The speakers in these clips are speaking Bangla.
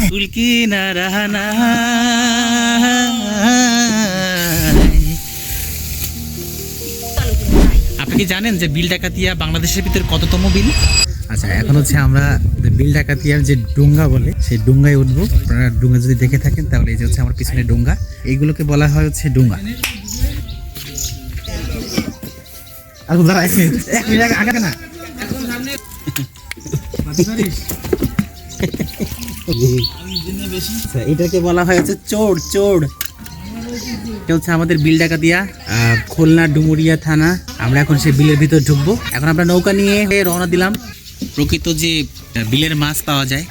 ফুলকি না রাহানা। আপনি কি জানেন যে বিল ডাকাতিয়া বাংলাদেশের ভিতরে কততম বিল? আচ্ছা, এখন হচ্ছে আমরা বিল ডাকাতিয়ার যে ডোঙ্গা বলে সেই ডোঙ্গায় উঠবো। আপনারা ডোঙ্গা যদি দেখে থাকেন তাহলে এই যে হচ্ছে আমার পিছনে ডোঙ্গা, এইগুলোকে বলা হয় হচ্ছে ডোঙ্গা। এটাকে বলা হয় হচ্ছে চোর চোর। এটা হচ্ছে আমাদের বিল ডাকাতিয়া, খুলনা ডুমুরিয়া থানা। আমরা এখন সেই বিলের ভিতর ঢুকবো। এখন আমরা নৌকা নিয়ে রওনা দিলাম। প্রকৃত যে বিলের মাছ পাওয়া যায়,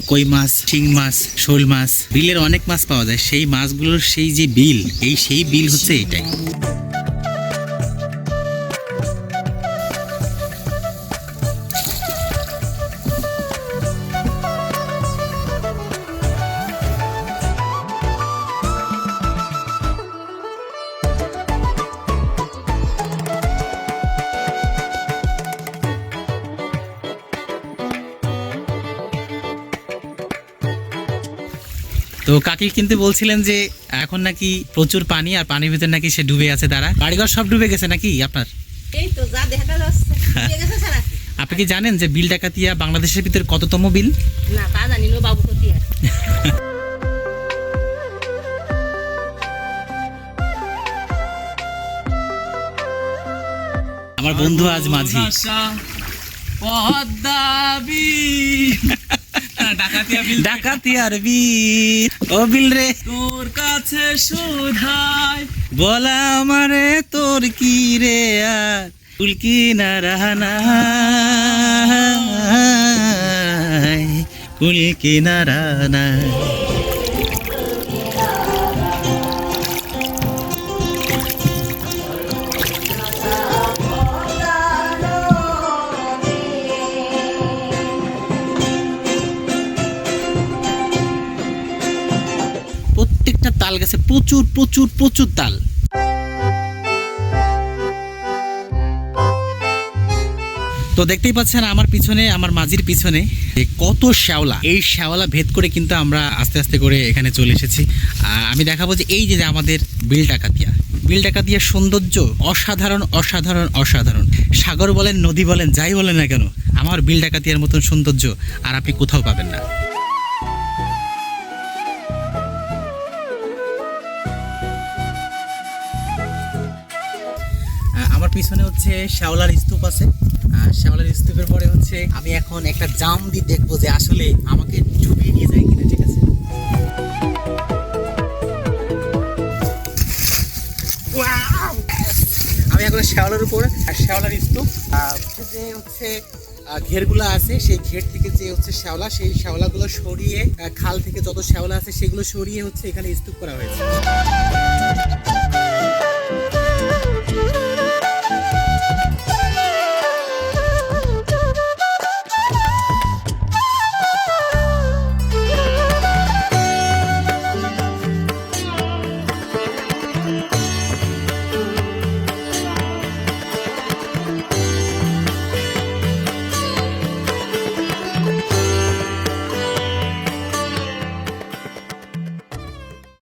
কই মাছ, শিং মাছ, শোল মাছ, বিলের অনেক মাছ পাওয়া যায়, সেই মাছগুলোর সেই যে বিল, সেই বিল হচ্ছে এটাই। তো কাকি কিন্তু বলছিলেন যে এখন নাকি প্রচুর পানি, আর পানির ভিতরে নাকি সে ডুবে আছে। তারা বাড়িঘর সব ডুবে গেছে নাকি আপনার? এই তো যা দেখা যাচ্ছে ডুবে গেছে সারা। আপনি কি জানেন যে বিল ডাকাতিয়া বাংলাদেশের ভিতরে কততম বিল? না, তা জানি না বাবু কতি আর। আমার বন্ধু আজ মাঝি। ডাকাতিয়ার বিল, ও বিল রে তোর কাছে শোধায় বলা আমারে তোর কি রে আর ফুলকি না রাহানা, ফুলকি না রাহানা। প্রত্যেকটা তাল গাছে প্রচুর প্রচুর প্রচুর তাল। তো দেখতেই পাচ্ছেন আমার পিছনে, আমার মাঝির পিছনে কত শ্যাওলা। এই শ্যাওলা ভেদ করে কিন্তু আমরা আস্তে আস্তে করে এখানে চলে এসেছি। আমি দেখাবো যে এই যে আমাদের বিল ডাকাতিয়া, বিল ডাকাতিয়ার সৌন্দর্য অসাধারণ অসাধারণ অসাধারণ। সাগর বলেন, নদী বলেন, যাই বলেন না কেন, আমার বিল ডাকাতিয়ার মতন সৌন্দর্য আর আপনি কোথাও পাবেন না। আমার পিছনে হচ্ছে শ্যাওলার স্তূপ আছে। শ্যাওলার স্তূপের পরে হচ্ছে আমি এখন একটা জাম দিয়ে দেখবো যে আসলে আমাকে ডুবিয়ে নিয়ে যায় কিনা। ঠিক আছে, আমি এখন শ্যাওলার উপরে, আর শ্যাওলার স্তূপ যে হচ্ছে ঘেরগুলো আছে, সেই ঘের থেকে যে হচ্ছে শ্যাওলা, সেই শ্যাওলাগুলো সরিয়ে, খাল থেকে যত শ্যাওলা আছে সেগুলো সরিয়ে হচ্ছে এখানে স্তূপ করা হয়েছে।